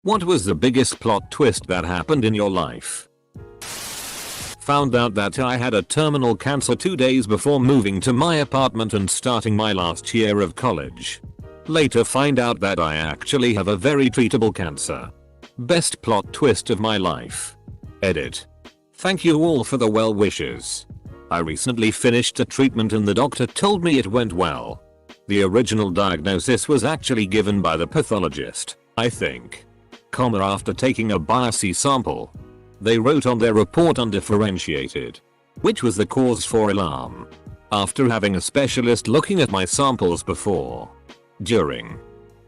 What was the biggest plot twist that happened in your life? Found out that I had a terminal cancer 2 days before moving to my apartment and starting my last year of college. Later find out that I actually have a very treatable cancer. Best plot twist of my life. Edit. Thank you all for the well wishes. I recently finished a treatment and the doctor told me it went well. The original diagnosis was actually given by the pathologist, I think. After taking a biopsy sample. They wrote on their report undifferentiated, which was the cause for alarm. After having a specialist looking at my samples before, during,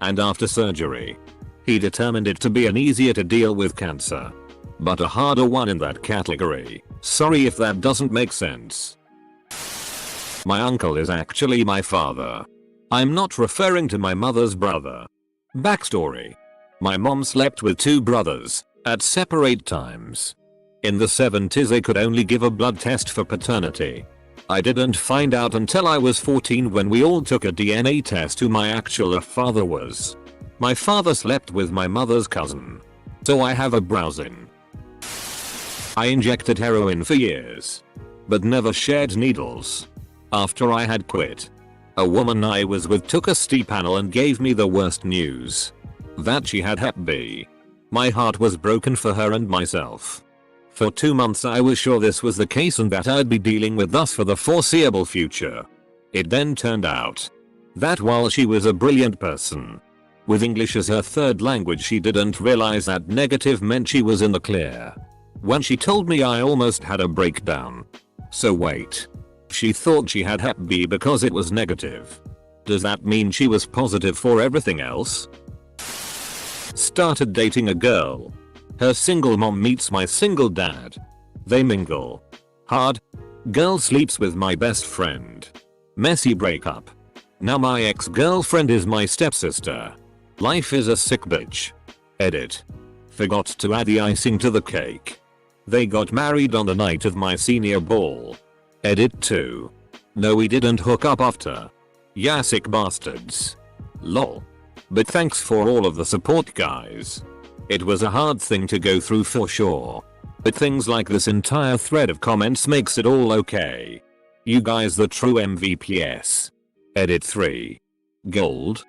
and after surgery, he determined it to be an easier to deal with cancer, but a harder one in that category. Sorry if that doesn't make sense. My uncle is actually my father. I'm not referring to my mother's brother. Backstory. My mom slept with 2 brothers at separate times. In the 70s they could only give a blood test for paternity. I didn't find out until I was 14 when we all took a DNA test who my actual father was. My father slept with my mother's cousin. So I have a browsing. I injected heroin for years, but never shared needles. After I had quit, a woman I was with took a ST panel and gave me the worst news. That she had Hep B. My heart was broken for her and myself. For 2 months I was sure this was the case and that I'd be dealing with us for the foreseeable future. It then turned out that while she was a brilliant person, with English as her third language, she didn't realize that negative meant she was in the clear. When she told me I almost had a breakdown. So wait. She thought she had Hep B because it was negative. Does that mean she was positive for everything else? Started dating a girl. Her single mom meets my single dad. They mingle. Hard. Girl sleeps with my best friend. Messy breakup. Now my ex-girlfriend is my stepsister. Life is a sick bitch. Edit. Forgot to add the icing to the cake. They got married on the night of my senior ball. Edit 2. No, we didn't hook up after. Yeah, sick bastards. Lol. But thanks for all of the support, guys. It was a hard thing to go through for sure. But things like this entire thread of comments makes it all okay. You guys the true MVPs. Edit 3. Gold.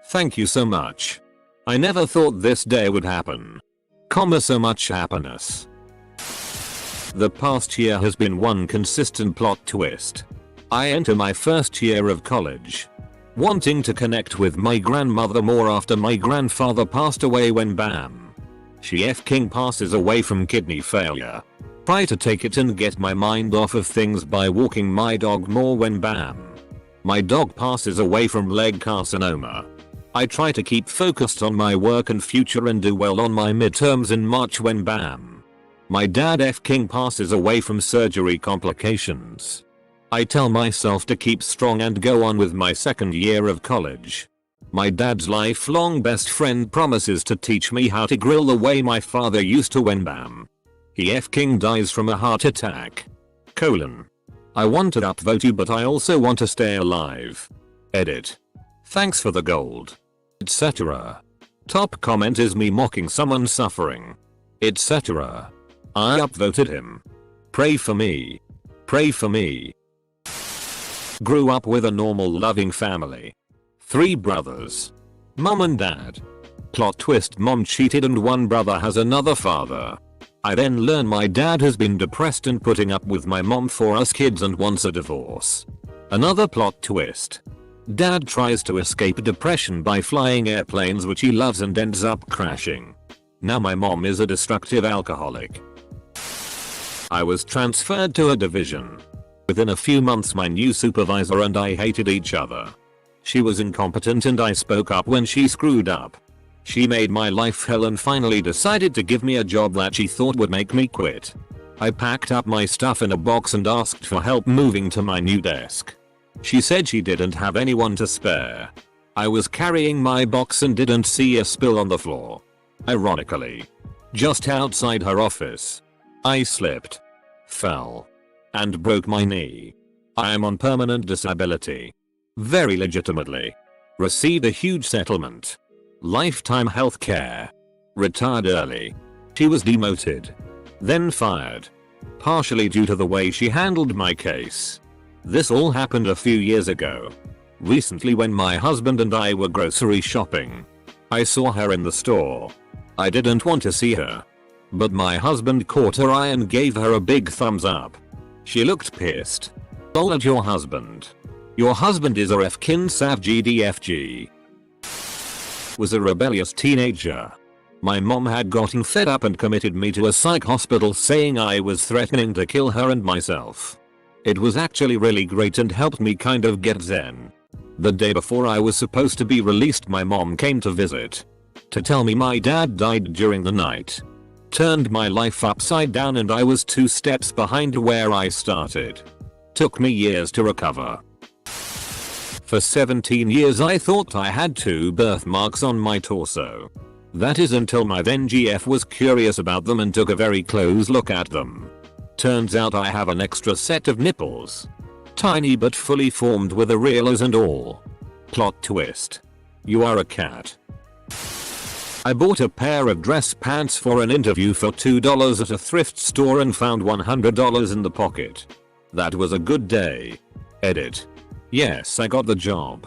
Thank you so much. I never thought this day would happen. So much happiness. The past year has been one consistent plot twist. I enter my first year of college, wanting to connect with my grandmother more after my grandfather passed away when bam. She f***ing passes away from kidney failure. Try to take it and get my mind off of things by walking my dog more when bam. My dog passes away from leg carcinoma. I try to keep focused on my work and future and do well on my midterms in March when bam. My dad f***ing passes away from surgery complications. I tell myself to keep strong and go on with my second year of college. My dad's lifelong best friend promises to teach me how to grill the way my father used to when bam. He f***ing dies from a heart attack. I want to upvote you but I also want to stay alive. Edit. Thanks for the gold. Etc. Top comment is me mocking someone suffering. Etc. I upvoted him. Pray for me. Pray for me. Grew up with a normal loving family. 3 brothers. Mom and dad. Plot twist: mom cheated and one brother has another father. I then learn my dad has been depressed and putting up with my mom for us kids and wants a divorce. Another plot twist. Dad tries to escape depression by flying airplanes which he loves and ends up crashing. Now my mom is a destructive alcoholic. I was transferred to a division. Within a few months my new supervisor and I hated each other. She was incompetent and I spoke up when she screwed up. She made my life hell and finally decided to give me a job that she thought would make me quit. I packed up my stuff in a box and asked for help moving to my new desk. She said she didn't have anyone to spare. I was carrying my box and didn't see a spill on the floor. Ironically, just outside her office, I slipped, fell, and broke my knee. I am on permanent disability. Very legitimately. Received a huge settlement. Lifetime health care. Retired early. She was demoted. Then fired. Partially due to the way she handled my case. This all happened a few years ago. Recently when my husband and I were grocery shopping. I saw her in the store. I didn't want to see her. But my husband caught her eye and gave her a big thumbs up. She looked pissed. Lol at your husband. Your husband is a Refkin Sav GDFG. Was a rebellious teenager. My mom had gotten fed up and committed me to a psych hospital saying I was threatening to kill her and myself. It was actually really great and helped me kind of get zen. The day before I was supposed to be released, my mom came to visit. To tell me my dad died during the night. Turned my life upside down and I was 2 steps behind where I started. Took me years to recover. For 17 years I thought I had 2 birthmarks on my torso. That is until my then GF was curious about them and took a very close look at them. Turns out I have an extra set of nipples. Tiny but fully formed with areolas and all. Plot twist. You are a cat. I bought a pair of dress pants for an interview for $2 at a thrift store and found $100 in the pocket. That was a good day. Edit. Yes, I got the job.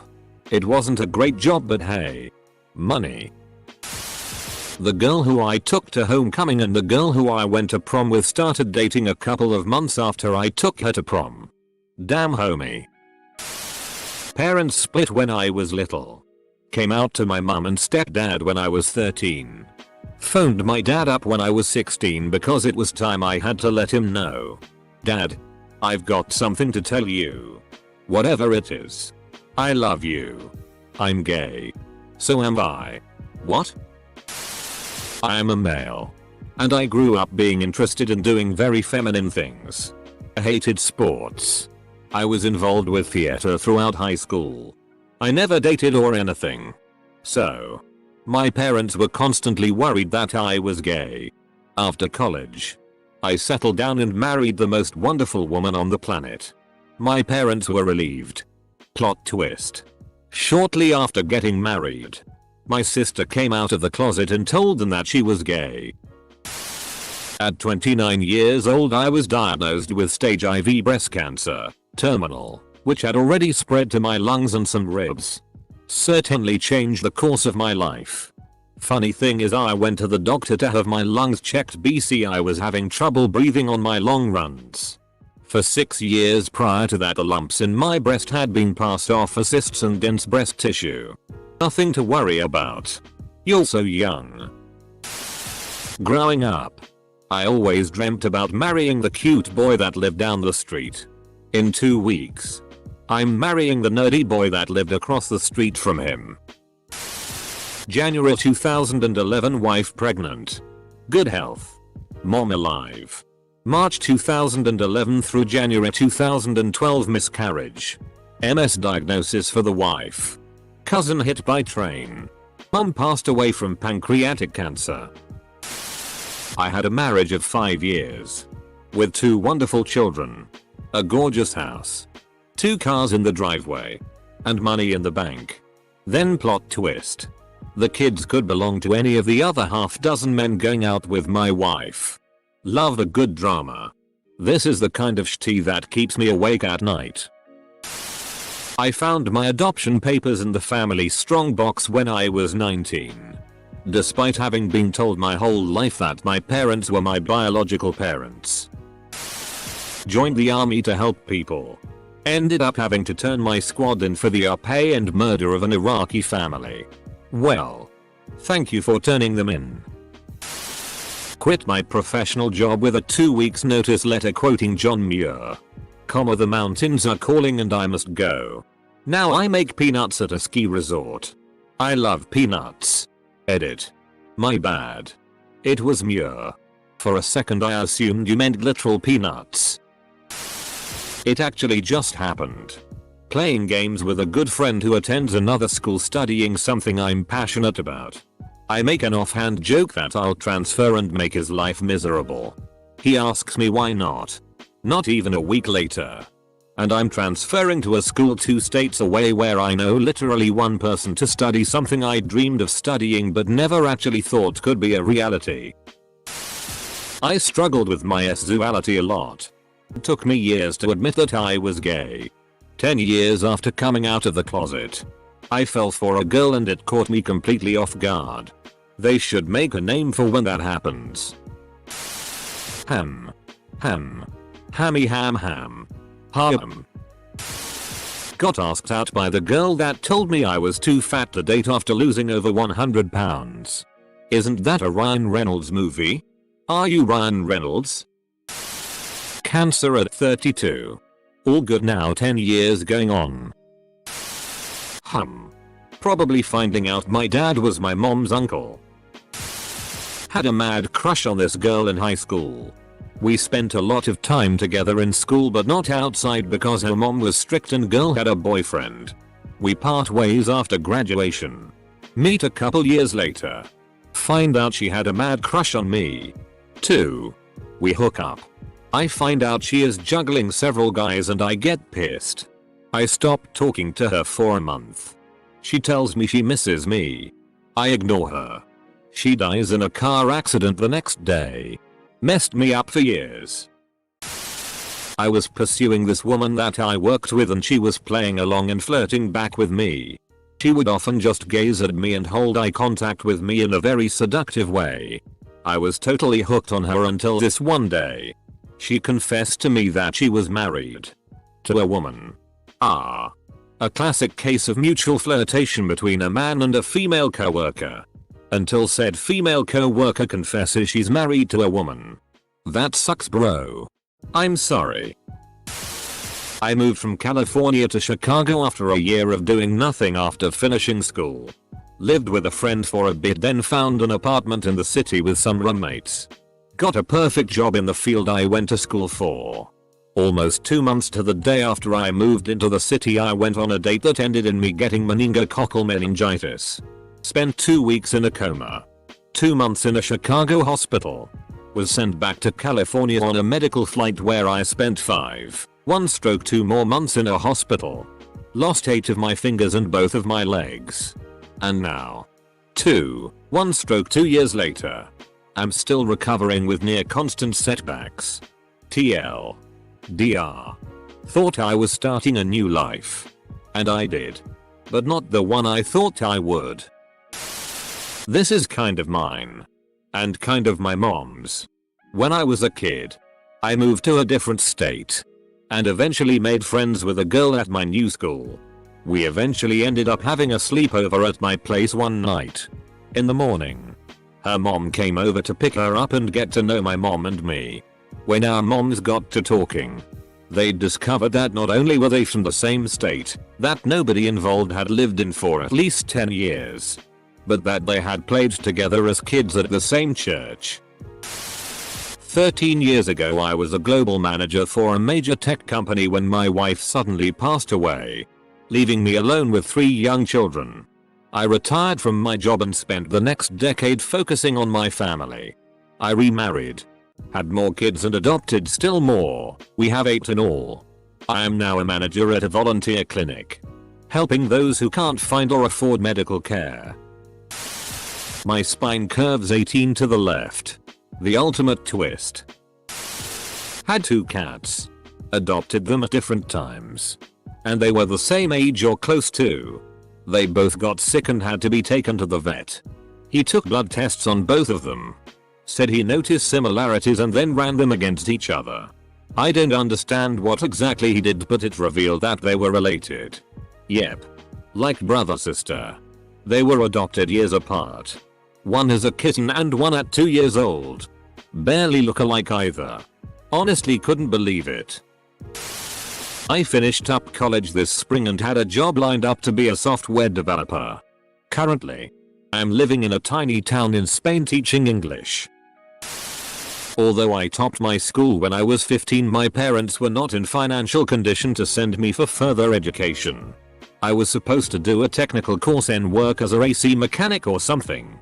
It wasn't a great job but hey. Money. The girl who I took to homecoming and the girl who I went to prom with started dating a couple of months after I took her to prom. Damn homie. Parents split when I was little. Came out to my mum and stepdad when I was 13. Phoned my dad up when I was 16 because it was time I had to let him know. Dad, I've got something to tell you. Whatever it is. I love you. I'm gay. So am I. What? I am a male. And I grew up being interested in doing very feminine things. I hated sports. I was involved with theater throughout high school. I never dated or anything. So, my parents were constantly worried that I was gay. After college, I settled down and married the most wonderful woman on the planet. My parents were relieved. Plot twist. Shortly after getting married, my sister came out of the closet and told them that she was gay. At 29 years old I was diagnosed with stage IV breast cancer, terminal, which had already spread to my lungs and some ribs. Certainly changed the course of my life. Funny thing is I went to the doctor to have my lungs checked BC I was having trouble breathing on my long runs. For 6 years prior to that the lumps in my breast had been passed off for cysts and dense breast tissue. Nothing to worry about. You're so young. Growing up, I always dreamt about marrying the cute boy that lived down the street. In 2 weeks, I'm marrying the nerdy boy that lived across the street from him. January 2011 wife pregnant. Good health. Mom alive. March 2011 through January 2012 miscarriage. MS diagnosis for the wife. Cousin hit by train. Mom passed away from pancreatic cancer. I had a marriage of 5 years. With 2 wonderful children. A gorgeous house. 2 cars in the driveway. And money in the bank. Then plot twist. The kids could belong to any of the other half dozen men going out with my wife. Love a good drama. This is the kind of shit that keeps me awake at night. I found my adoption papers in the family strongbox when I was 19. Despite having been told my whole life that my parents were my biological parents. Joined the army to help people. Ended up having to turn my squad in for the rape and murder of an Iraqi family. Well, thank you for turning them in. Quit my professional job with a 2 weeks notice letter quoting John Muir. The mountains are calling and I must go. Now I make peanuts at a ski resort. I love peanuts. Edit. My bad. It was Muir. For a second I assumed you meant literal peanuts. It actually just happened. Playing games with a good friend who attends another school studying something I'm passionate about. I make an offhand joke that I'll transfer and make his life miserable. He asks me why not. Not even a week later. And I'm transferring to a school 2 states away where I know literally one person to study something I dreamed of studying but never actually thought could be a reality. I struggled with my sexuality a lot. It took me years to admit that I was gay. 10 years after coming out of the closet, I fell for a girl and it caught me completely off guard. They should make a name for when that happens. Ham. Hammy ham. Ham. Got asked out by the girl that told me I was too fat to date after losing over 100 pounds. Isn't that a Ryan Reynolds movie? Are you Ryan Reynolds? Cancer at 32. All good now, 10 years going on. Probably finding out my dad was my mom's uncle. Had a mad crush on this girl in high school. We spent a lot of time together in school but not outside because her mom was strict and girl had a boyfriend. We part ways after graduation. Meet a couple years later. Find out she had a mad crush on me. 2. We hook up. I find out she is juggling several guys and I get pissed. I stop talking to her for a month. She tells me she misses me. I ignore her. She dies in a car accident the next day. Messed me up for years. I was pursuing this woman that I worked with and she was playing along and flirting back with me. She would often just gaze at me and hold eye contact with me in a very seductive way. I was totally hooked on her until this one day. She confessed to me that she was married to a woman. A classic case of mutual flirtation between a man and a female coworker. Until said female coworker confesses she's married to a woman. That sucks, bro. I'm sorry. I moved from California to Chicago after a year of doing nothing after finishing school. Lived with a friend for a bit, then found an apartment in the city with some roommates. Got a perfect job in the field I went to school for. Almost 2 months to the day after I moved into the city, I went on a date that ended in me getting meningococcal meningitis. Spent 2 weeks in a coma. 2 months in a Chicago hospital. Was sent back to California on a medical flight where I spent 2 more months in a hospital. Lost 8 of my fingers and both of my legs. And now, 2 years later, I'm still recovering with near constant setbacks. TLDR. Thought I was starting a new life. And I did. But not the one I thought I would. This is kind of mine. And kind of my mom's. When I was a kid, I moved to a different state. And eventually made friends with a girl at my new school. We eventually ended up having a sleepover at my place one night. In the morning, her mom came over to pick her up and get to know my mom and me. When our moms got to talking, they discovered that not only were they from the same state that nobody involved had lived in for at least 10 years, but that they had played together as kids at the same church. 13 years ago I was a global manager for a major tech company when my wife suddenly passed away, leaving me alone with 3 young children. I retired from my job and spent the next decade focusing on my family. I remarried, had more kids and adopted still more. We have 8 in all. I am now a manager at a volunteer clinic, helping those who can't find or afford medical care. My spine curves 18 to the left. The ultimate twist. Had 2 cats. Adopted them at different times. And they were the same age or close to. They both got sick and had to be taken to the vet. He took blood tests on both of them. Said he noticed similarities and then ran them against each other. I don't understand what exactly he did, but it revealed that they were related. Yep. Like brother sister. They were adopted years apart. One is a kitten and one at 2 years old. Barely look alike either. Honestly couldn't believe it. I finished up college this spring and had a job lined up to be a software developer. Currently, I'm living in a tiny town in Spain teaching English. Although I topped my school when I was 15, my parents were not in financial condition to send me for further education. I was supposed to do a technical course and work as a AC mechanic or something.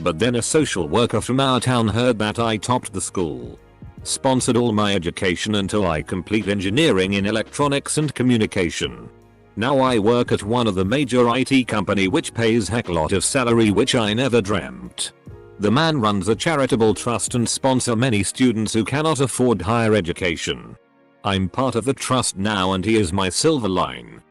But then a social worker from our town heard that I topped the school. Sponsored all my education until I complete engineering in electronics and communication. Now I work at one of the major IT company which pays heck lot of salary which I never dreamt. The man runs a charitable trust and sponsor many students who cannot afford higher education. I'm part of the trust now and he is my silver line.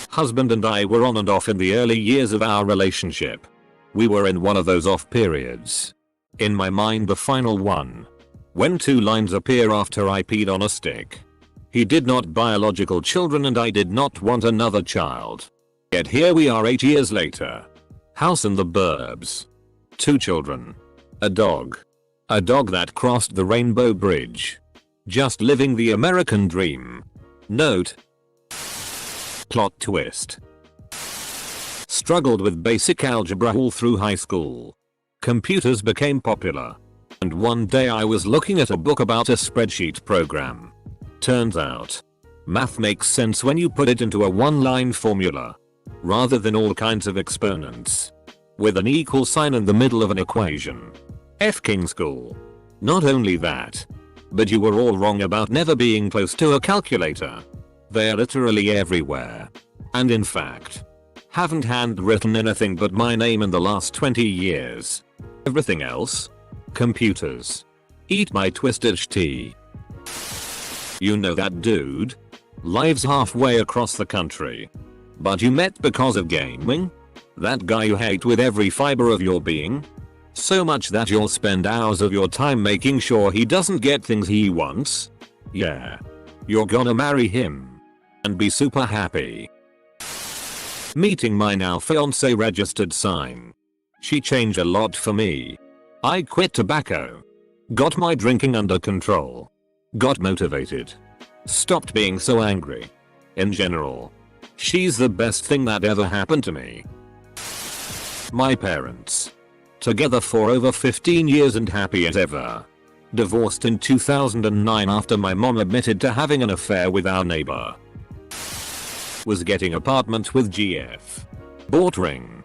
Husband and I were on and off in the early years of our relationship. We were in one of those off periods. In my mind the final one. When two lines appear after I peed on a stick. He did not biological children and I did not want another child. Yet here we are 8 years later. House in the burbs. 2 children. A dog. A dog that crossed the Rainbow Bridge. Just living the American dream. Note. Plot twist. Struggled with basic algebra all through high school. Computers became popular. And one day I was looking at a book about a spreadsheet program. Turns out, math makes sense when you put it into a one-line formula. Rather than all kinds of exponents. With an equal sign in the middle of an equation. F-king school. Not only that. But you were all wrong about never being close to a calculator. They're literally everywhere. And in fact, haven't handwritten anything but my name in the last 20 years. Everything else? Computers. Eat my twisted tea. You know that dude? Lives halfway across the country. But you met because of gaming? That guy you hate with every fiber of your being? So much that you'll spend hours of your time making sure he doesn't get things he wants? Yeah. You're gonna marry him. And be super happy. Meeting my now fiancé registered sign. She changed a lot for me. I quit tobacco. Got my drinking under control. Got motivated. Stopped being so angry. In general. She's the best thing that ever happened to me. My parents. Together for over 15 years and happy as ever. Divorced in 2009 after my mom admitted to having an affair with our neighbor. Was getting apartment with GF. Bought ring.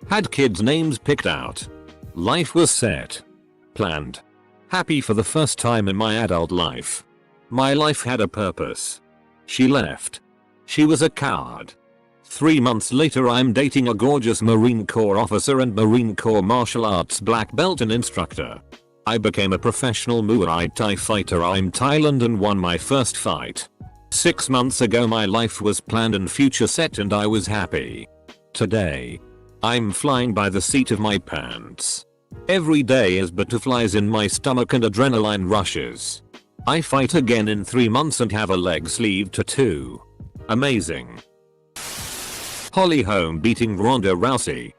Had kids' names picked out. Life was set. Planned. Happy for the first time in my adult life. My life had a purpose. She left. She was a coward. 3 months later I'm dating a gorgeous Marine Corps officer and Marine Corps martial arts black belt and instructor. I became a professional Muay Thai fighter in Thailand and won my first fight. 6 months ago my life was planned and future set and I was happy. Today, I'm flying by the seat of my pants. Every day is butterflies in my stomach and adrenaline rushes. I fight again in 3 months and have a leg sleeve tattoo. Amazing. Holly Holm beating Ronda Rousey.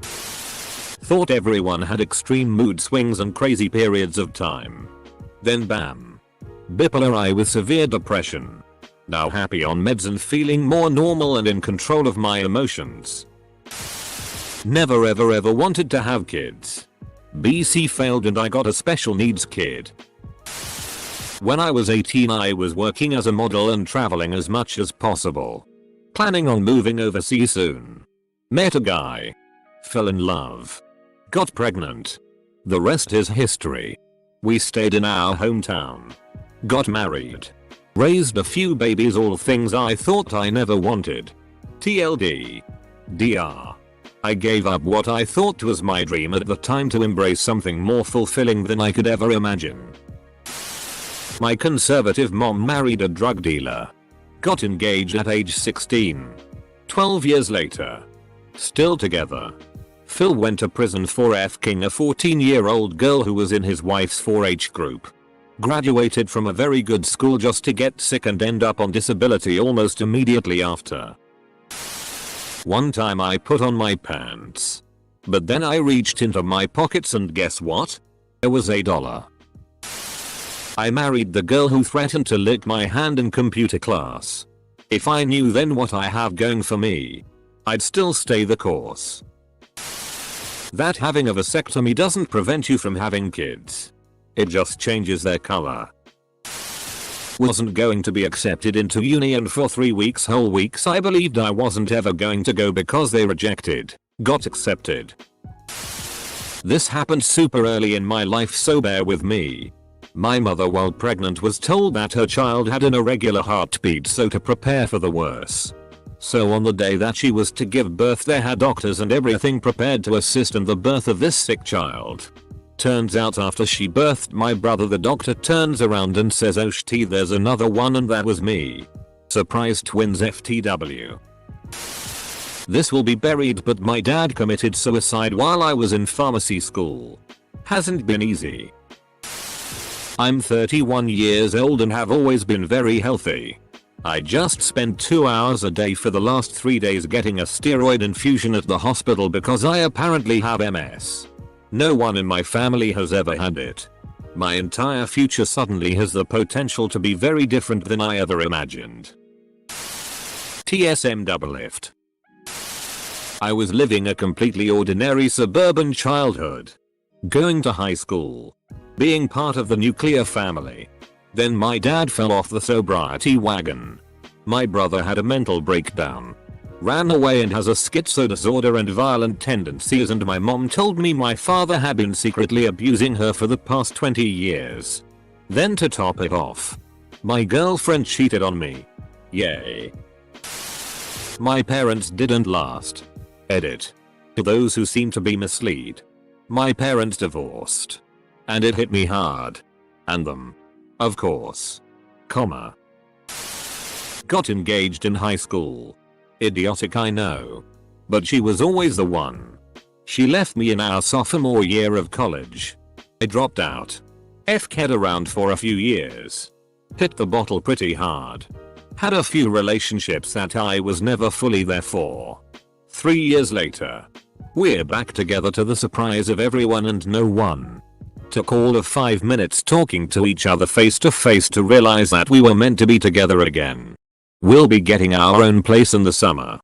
Thought everyone had extreme mood swings and crazy periods of time. Then bam. Bipolar I with severe depression. Now happy on meds and feeling more normal and in control of my emotions. Never ever wanted to have kids. BC failed and I got a special needs kid. When I was 18 I was working as a model and traveling as much as possible. Planning on moving overseas soon. Met a guy. Fell in love. Got pregnant. The rest is history. We stayed in our hometown. Got married. Raised a few babies, all things I thought I never wanted. TLD. DR. I gave up what I thought was my dream at the time to embrace something more fulfilling than I could ever imagine. My conservative mom married a drug dealer. Got engaged at age 16. 12 years later. Still together. Phil went to prison for F-king a 14-year-old girl who was in his wife's 4-H group. Graduated from a very good school just to get sick and end up on disability almost immediately after. One time I put on my pants. But then I reached into my pockets and guess what? There was $1. I married the girl who threatened to lick my hand in computer class. If I knew then what I have going for me, I'd still stay the course. That having a vasectomy doesn't prevent you from having kids. It just changes their color. Wasn't going to be accepted into uni and for 3 whole weeks I believed I wasn't ever going to go because they rejected. Got accepted. This happened super early in my life so bear with me. My mother while pregnant was told that her child had an irregular heartbeat, so to prepare for the worse. So on the day that she was to give birth they had doctors and everything prepared to assist in the birth of this sick child. Turns out after she birthed my brother the doctor turns around and says, "Oh shit, there's another one," and that was me. Surprise twins FTW. This will be buried, but my dad committed suicide while I was in pharmacy school. Hasn't been easy. I'm 31 years old and have always been very healthy. I just spent 2 hours a day for the last 3 days getting a steroid infusion at the hospital because I apparently have MS. No one in my family has ever had it. My entire future suddenly has the potential to be very different than I ever imagined. TSM double lift. I was living a completely ordinary suburban childhood. Going to high school. Being part of the nuclear family. Then my dad fell off the sobriety wagon. My brother had a mental breakdown. Ran away and has a schizo disorder and violent tendencies, and my mom told me my father had been secretly abusing her for the past 20 years. Then to top it off, my girlfriend cheated on me. Yay. My parents didn't last. Edit. To those who seem to be misled. My parents divorced. And it hit me hard. And them. Of course. Comma. Got engaged in high school. Idiotic, I know. But she was always the one. She left me in our sophomore year of college. I dropped out. F-ked around for a few years. Hit the bottle pretty hard. Had a few relationships that I was never fully there for. 3 years later. We're back together to the surprise of everyone and no one. Took all of 5 minutes talking to each other face to face to realize that we were meant to be together again. We'll be getting our own place in the summer.